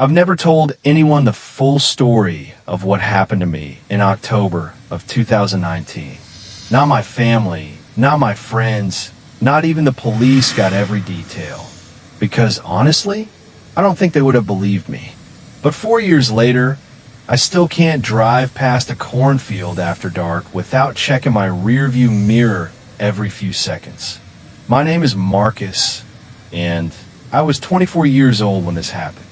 I've never told anyone the full story of what happened to me in October of 2019. Not my family, not my friends, not even the police got every detail. Because honestly, I don't think they would have believed me. But 4 years later, I still can't drive past a cornfield after dark without checking my rearview mirror every few seconds. My name is Marcus, and I was 24 years old when this happened.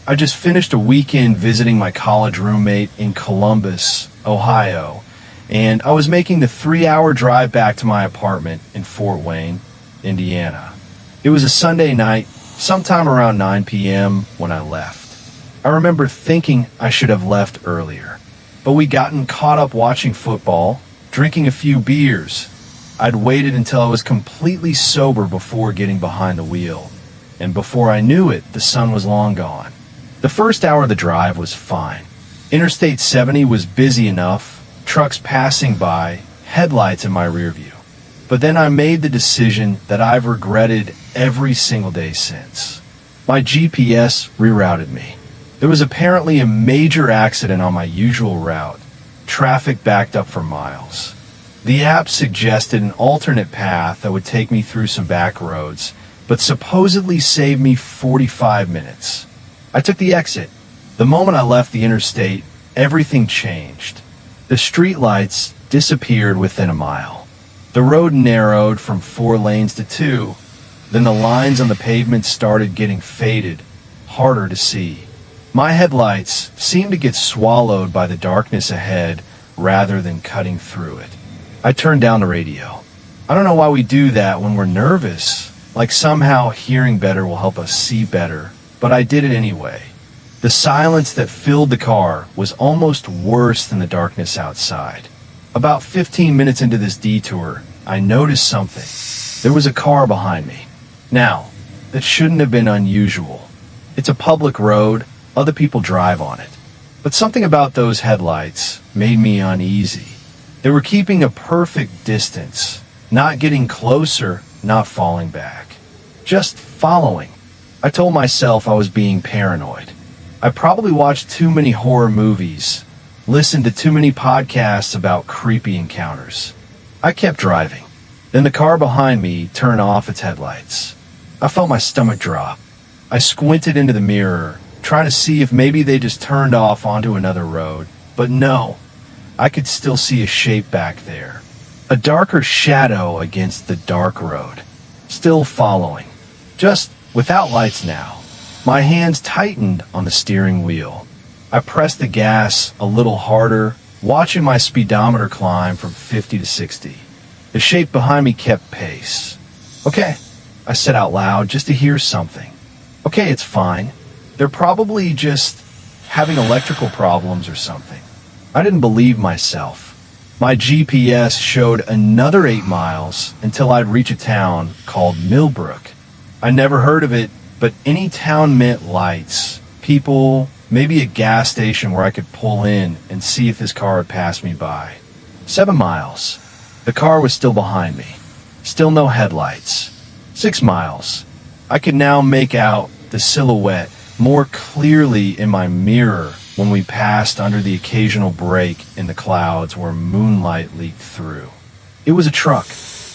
I just finished a weekend visiting my college roommate in Columbus, Ohio, and I was making the 3-hour drive back to my apartment in Fort Wayne, Indiana. It was a Sunday night, sometime around 9 p.m. when I left. I remember thinking I should have left earlier, but we gotten caught up watching football, drinking a few beers. I'd waited until I was completely sober before getting behind the wheel, and before I knew it, the sun was long gone. The first hour of the drive was fine. Interstate 70 was busy enough, trucks passing by, headlights in my rear view. But then I made the decision that I've regretted every single day since. My GPS rerouted me. There was apparently a major accident on my usual route. Traffic backed up for miles. The app suggested an alternate path that would take me through some back roads, but supposedly saved me 45 minutes. I took the exit. The moment I left the interstate, everything changed. The streetlights disappeared within a mile. The road narrowed from 4 lanes to 2. Then the lines on the pavement started getting faded, harder to see. My headlights seemed to get swallowed by the darkness ahead rather than cutting through it. I turned down the radio. I don't know why we do that when we're nervous, like somehow hearing better will help us see better, but I did it anyway. The silence that filled the car was almost worse than the darkness outside. About 15 minutes into this detour, I noticed something. There was a car behind me. Now, that shouldn't have been unusual. It's a public road, other people drive on it. But something about those headlights made me uneasy. They were keeping a perfect distance, not getting closer, not falling back. Just following. I told myself I was being paranoid. I probably watched too many horror movies, listened to too many podcasts about creepy encounters. I kept driving. Then the car behind me turned off its headlights. I felt my stomach drop. I squinted into the mirror, trying to see if maybe they just turned off onto another road. But no, I could still see a shape back there. A darker shadow against the dark road. Still following. Just without lights now. My hands tightened on the steering wheel. I pressed the gas a little harder, watching my speedometer climb from 50 to 60. The shape behind me kept pace. Okay, I said out loud just to hear something. Okay, it's fine. They're probably just having electrical problems or something. I didn't believe myself. My GPS showed another 8 miles until I'd reach a town called Millbrook. I never heard of it, but any town meant lights, people, maybe a gas station where I could pull in and see if this car had passed me by. 7 miles. The car was still behind me. Still no headlights. 6 miles. I could now make out the silhouette more clearly in my mirror when we passed under the occasional break in the clouds where moonlight leaked through. It was a truck,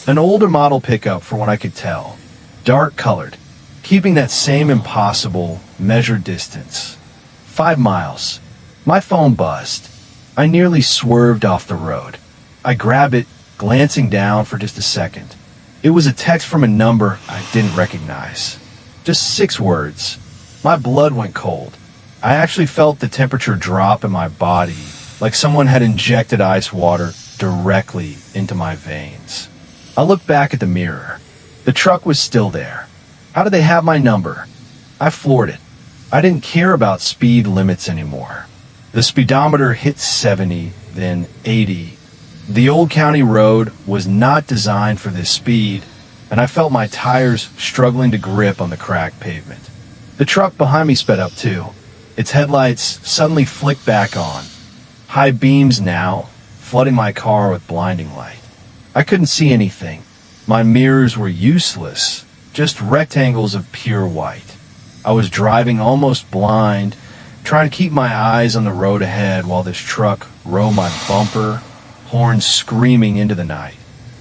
an older model pickup for what I could tell, dark colored, keeping that same impossible measured distance. 5 miles. My phone buzzed. I nearly swerved off the road. I grabbed it, glancing down for just a second. It was a text from a number I didn't recognize. Just 6 words. My blood went cold. I actually felt the temperature drop in my body, like someone had injected ice water directly into my veins. I looked back at the mirror. The truck was still there. How did they have my number? I floored it. I didn't care about speed limits anymore. The speedometer hit 70, then 80. The old county road was not designed for this speed, and I felt my tires struggling to grip on the cracked pavement. The truck behind me sped up too. Its headlights suddenly flicked back on. High beams now, flooding my car with blinding light. I couldn't see anything. My mirrors were useless, just rectangles of pure white. I was driving almost blind, trying to keep my eyes on the road ahead while this truck rode my bumper, horns screaming into the night.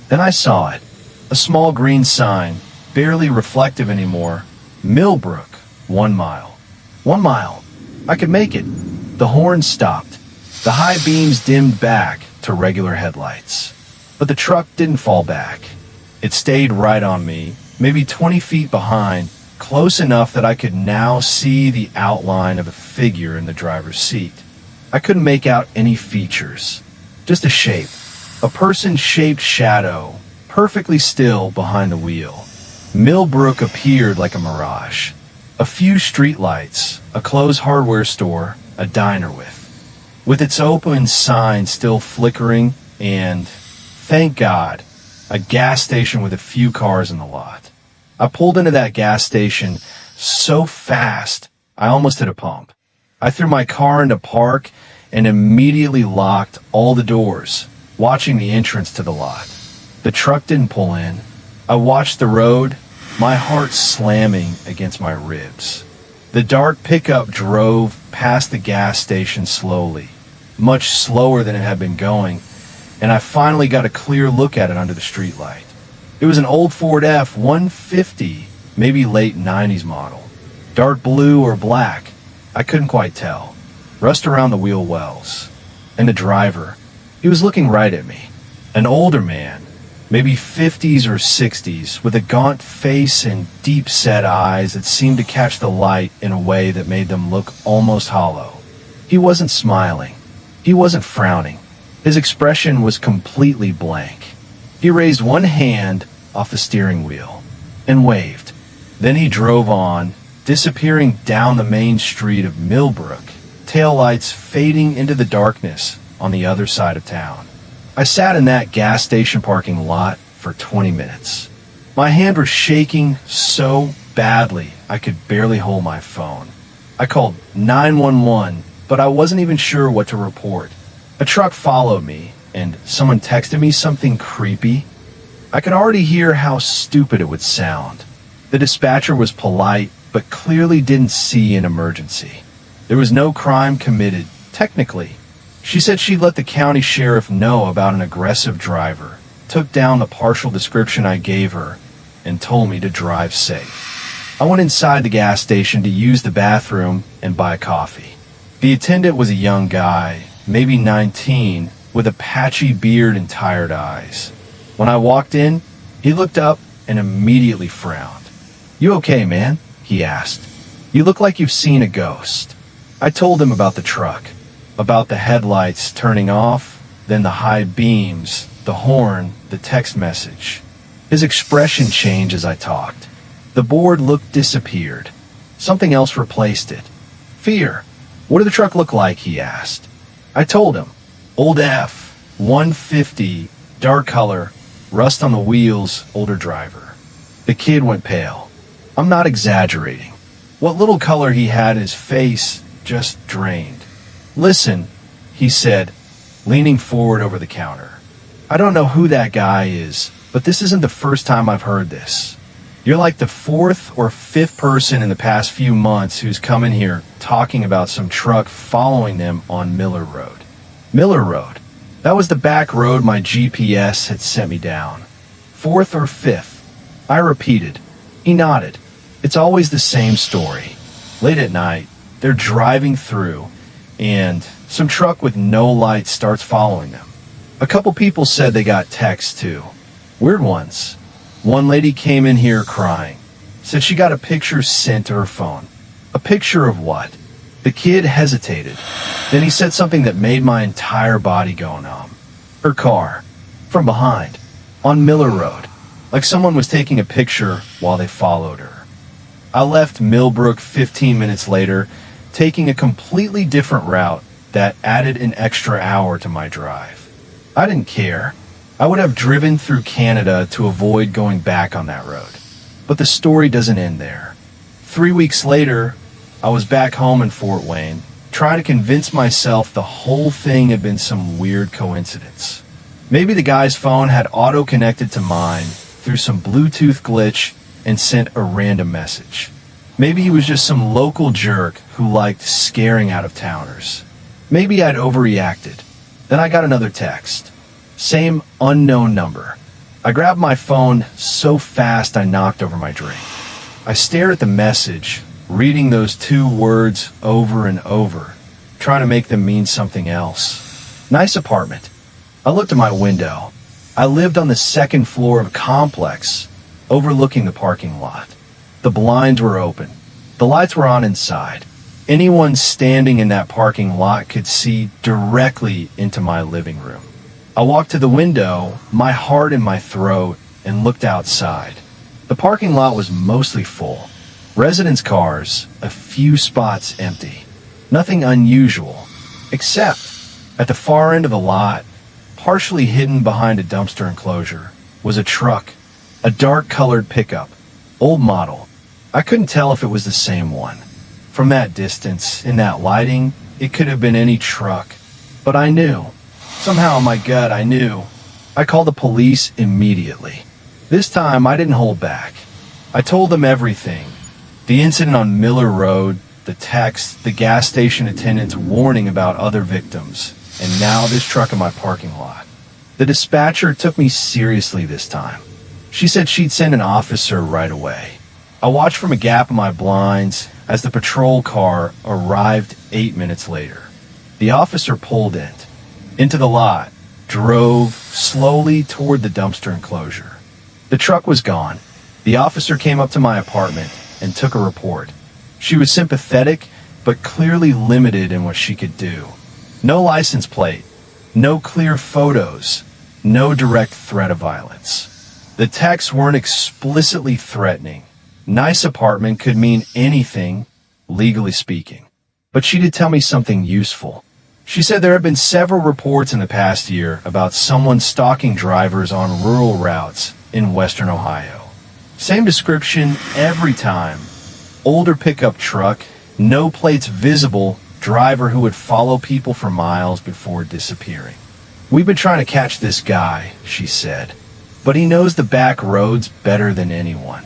Then I saw it, a small green sign, barely reflective anymore. Millbrook, 1 mile. 1 mile. I could make it. The horn stopped. The high beams dimmed back to regular headlights. But the truck didn't fall back. It stayed right on me, maybe 20 feet behind, close enough that I could now see the outline of a figure in the driver's seat. I couldn't make out any features, just a shape, a person-shaped shadow, perfectly still behind the wheel. Millbrook appeared like a mirage. A few streetlights, a closed hardware store, a diner with its open sign still flickering, and, thank God, a gas station with a few cars in the lot. I pulled into that gas station so fast, I almost hit a pump. I threw my car into park and immediately locked all the doors, watching the entrance to the lot. The truck didn't pull in. I watched the road, my heart slamming against my ribs. The dark pickup drove past the gas station slowly, much slower than it had been going, and I finally got a clear look at it under the streetlight. It was an old Ford F-150, maybe late 90s model. Dark blue or black, I couldn't quite tell. Rust around the wheel wells. And the driver, he was looking right at me. An older man, maybe 50s or 60s, with a gaunt face and deep-set eyes that seemed to catch the light in a way that made them look almost hollow. He wasn't smiling. He wasn't frowning. His expression was completely blank. He raised one hand off the steering wheel and waved. Then he drove on, disappearing down the main street of Millbrook, taillights fading into the darkness on the other side of town. I sat in that gas station parking lot for 20 minutes. My hand was shaking so badly I could barely hold my phone. I called 911, but I wasn't even sure what to report. A truck followed me, and someone texted me something creepy. I could already hear how stupid it would sound. The dispatcher was polite, but clearly didn't see an emergency. There was no crime committed, technically. She said she'd let the county sheriff know about an aggressive driver, took down the partial description I gave her, and told me to drive safe. I went inside the gas station to use the bathroom and buy coffee. The attendant was a young guy, maybe 19, with a patchy beard and tired eyes. When I walked in, he looked up and immediately frowned. "You okay, man?" he asked. "You look like you've seen a ghost." I told him about the truck, about the headlights turning off, then the high beams, the horn, the text message. His expression changed as I talked. The board look disappeared. Something else replaced it. "Fear. What did the truck look like?" he asked. I told him. Old F-150, dark color, rust on the wheels, older driver. The kid went pale. I'm not exaggerating. What little color he had in his face just drained. "Listen," he said, leaning forward over the counter. "I don't know who that guy is, but this isn't the first time I've heard this. You're like the fourth or fifth person in the past few months who's come in here talking about some truck following them on Miller Road." Miller Road. That was the back road my GPS had sent me down. Fourth or fifth. I repeated. He nodded. It's always the same story. Late at night, they're driving through, and some truck with no lights starts following them. A couple people said they got texts too. Weird ones. One lady came in here crying. Said she got a picture sent to her phone. A picture of what? The kid hesitated. Then he said something that made my entire body go numb. Her car. From behind. On Miller Road. Like someone was taking a picture while they followed her. I left Millbrook 15 minutes later, taking a completely different route that added an extra hour to my drive. I didn't care. I would have driven through Canada to avoid going back on that road. But the story doesn't end there. 3 weeks later, I was back home in Fort Wayne, trying to convince myself the whole thing had been some weird coincidence. Maybe the guy's phone had auto-connected to mine through some Bluetooth glitch and sent a random message. Maybe he was just some local jerk who liked scaring out-of-towners. Maybe I'd overreacted. Then I got another text. Same unknown number. I grabbed my phone so fast I knocked over my drink. I stared at the message, reading those two words over and over, trying to make them mean something else. Nice apartment. I looked at my window. I lived on the second floor of a complex, overlooking the parking lot. The blinds were open. The lights were on inside. Anyone standing in that parking lot could see directly into my living room. I walked to the window, my heart in my throat, and looked outside. The parking lot was mostly full. Residents' cars, a few spots empty. Nothing unusual, except at the far end of the lot, partially hidden behind a dumpster enclosure, was a truck, a dark-colored pickup, old model. I couldn't tell if it was the same one. From that distance, in that lighting, it could have been any truck. But I knew. Somehow in my gut, I knew. I called the police immediately. This time, I didn't hold back. I told them everything. The incident on Miller Road, the text, the gas station attendant's warning about other victims, and now this truck in my parking lot. The dispatcher took me seriously this time. She said she'd send an officer right away. I watched from a gap in my blinds as the patrol car arrived 8 minutes later. The officer pulled into the lot, drove slowly toward the dumpster enclosure. The truck was gone. The officer came up to my apartment and took a report. She was sympathetic, but clearly limited in what she could do. No license plate, no clear photos, no direct threat of violence. The texts weren't explicitly threatening. Nice apartment could mean anything, legally speaking. But she did tell me something useful. She said there have been several reports in the past year about someone stalking drivers on rural routes in western Ohio. Same description every time. Older pickup truck, no plates visible, driver who would follow people for miles before disappearing. We've been trying to catch this guy, she said, but he knows the back roads better than anyone.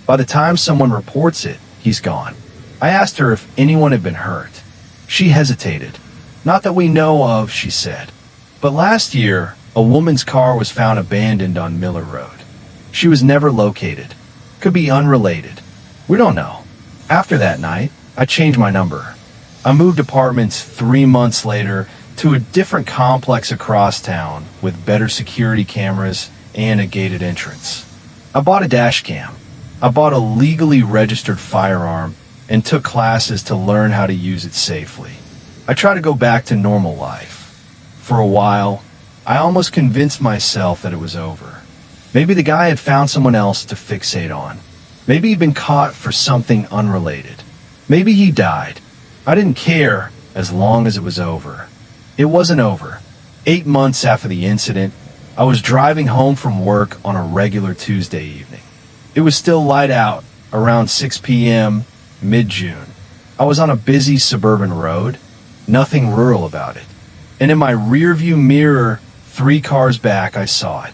By the time someone reports it, he's gone. I asked her if anyone had been hurt. She hesitated. Not that we know of, she said. But last year, a woman's car was found abandoned on Miller Road. She was never located. Could be unrelated. We don't know. After that night, I changed my number. I moved apartments 3 months later to a different complex across town with better security cameras and a gated entrance. I bought a dash cam. I bought a legally registered firearm and took classes to learn how to use it safely. I tried to go back to normal life. For a while, I almost convinced myself that it was over. Maybe the guy had found someone else to fixate on. Maybe he'd been caught for something unrelated. Maybe he died. I didn't care as long as it was over. It wasn't over. 8 months after the incident, I was driving home from work on a regular Tuesday evening. It was still light out, around 6 p.m., mid-June. I was on a busy suburban road, nothing rural about it. And in my rearview mirror, 3 cars back, I saw it.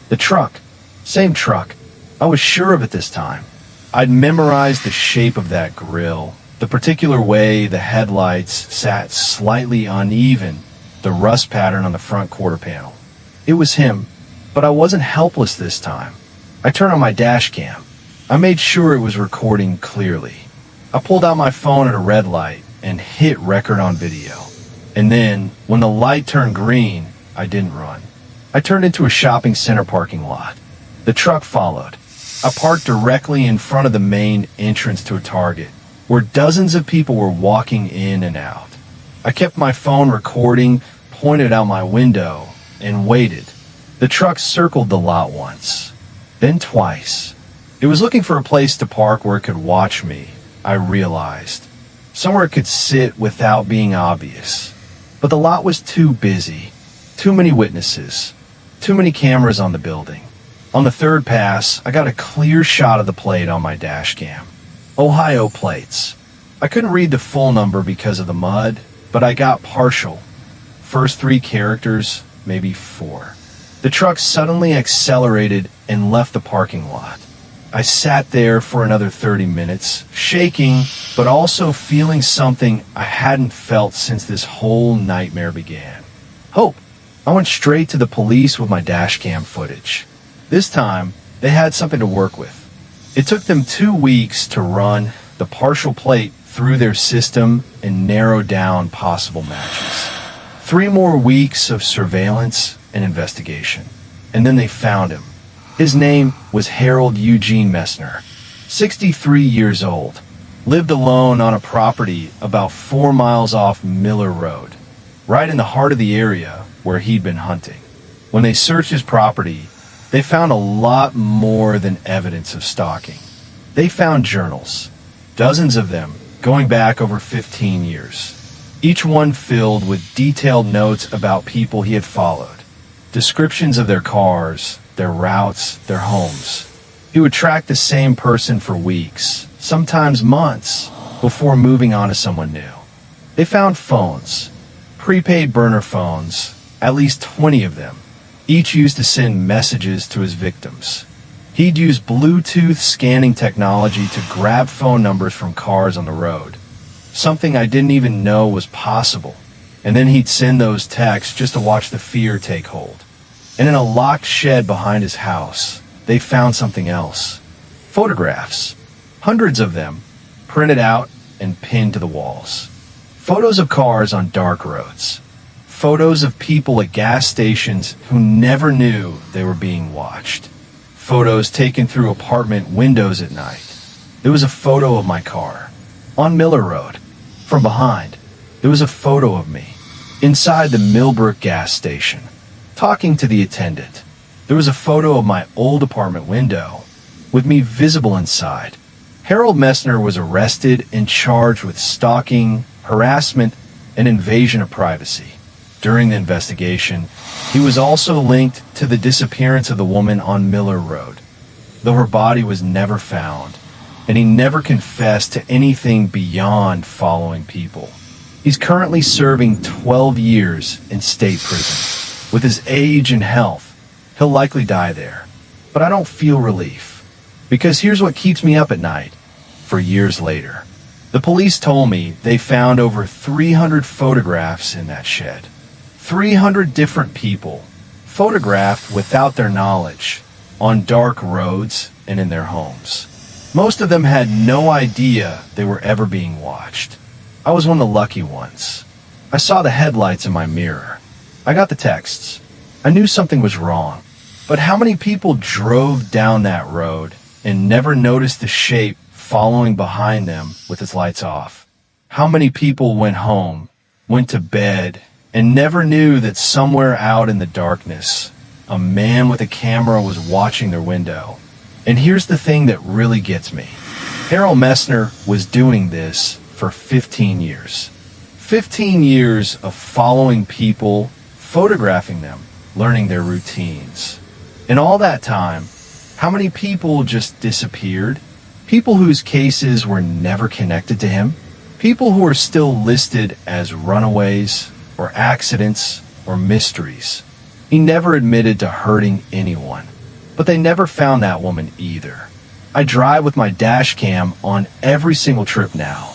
The truck. Same truck. I was sure of it this time. I'd memorized the shape of that grille, the particular way the headlights sat slightly uneven, the rust pattern on the front quarter panel. It was him, but I wasn't helpless this time. I turned on my dash cam. I made sure it was recording clearly. I pulled out my phone at a red light and hit record on video. And then, when the light turned green, I didn't run. I turned into a shopping center parking lot. The truck followed. I parked directly in front of the main entrance to a Target, where dozens of people were walking in and out. I kept my phone recording, pointed out my window, and waited. The truck circled the lot once, then twice. It was looking for a place to park where it could watch me, I realized. Somewhere it could sit without being obvious. But the lot was too busy. Too many witnesses. Too many cameras on the building. On the third pass, I got a clear shot of the plate on my dash cam. Ohio plates. I couldn't read the full number because of the mud, but I got partial. First 3 characters, maybe 4. The truck suddenly accelerated and left the parking lot. I sat there for another 30 minutes, shaking, but also feeling something I hadn't felt since this whole nightmare began. Hope. I went straight to the police with my dashcam footage. This time, they had something to work with. It took them 2 weeks to run the partial plate through their system and narrow down possible matches. 3 more weeks of surveillance and investigation. And then they found him. His name was Harold Eugene Messner, 63 years old, lived alone on a property about 4 miles off Miller Road, right in the heart of the area where he'd been hunting. When they searched his property, they found a lot more than evidence of stalking. They found journals, dozens of them going back over 15 years, each one filled with detailed notes about people he had followed, descriptions of their cars, their routes, their homes. He would track the same person for weeks, sometimes months, before moving on to someone new. They found phones, prepaid burner phones, at least 20 of them, each used to send messages to his victims. He'd use Bluetooth scanning technology to grab phone numbers from cars on the road, something I didn't even know was possible. And then he'd send those texts just to watch the fear take hold. And in a locked shed behind his house, they found something else. Photographs. Hundreds of them, printed out and pinned to the walls. Photos of cars on dark roads. Photos of people at gas stations who never knew they were being watched. Photos taken through apartment windows at night. There was a photo of my car. On Miller Road. From behind, there was a photo of me. Inside the Millbrook gas station. Talking to the attendant. There was a photo of my old apartment window, with me visible inside. Harold Messner was arrested and charged with stalking, harassment, and invasion of privacy. During the investigation, he was also linked to the disappearance of the woman on Miller Road, though her body was never found, and he never confessed to anything beyond following people. He's currently serving 12 years in state prison. With his age and health, he'll likely die there. But I don't feel relief. Because here's what keeps me up at night, for years later. The police told me they found over 300 photographs in that shed. 300 different people, photographed without their knowledge, on dark roads and in their homes. Most of them had no idea they were ever being watched. I was one of the lucky ones. I saw the headlights in my mirror. I got the texts. I knew something was wrong. But how many people drove down that road and never noticed the shape following behind them with its lights off? How many people went home, went to bed, and never knew that somewhere out in the darkness, a man with a camera was watching their window? And here's the thing that really gets me. Harold Messner was doing this for 15 years. 15 years of following people, photographing them, learning their routines. In all that time, how many people just disappeared? People whose cases were never connected to him? People who are still listed as runaways or accidents or mysteries. He never admitted to hurting anyone, but they never found that woman either. I drive with my dash cam on every single trip now.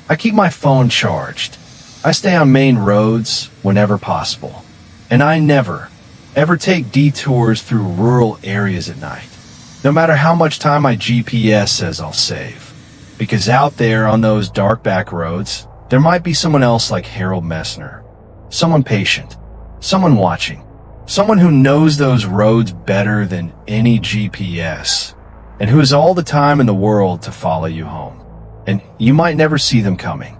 I keep my phone charged. I stay on main roads whenever possible. And I never, ever take detours through rural areas at night, no matter how much time my GPS says I'll save. Because out there on those dark back roads, there might be someone else like Harold Messner. Someone patient, someone watching, someone who knows those roads better than any GPS, and who has all the time in the world to follow you home. And you might never see them coming.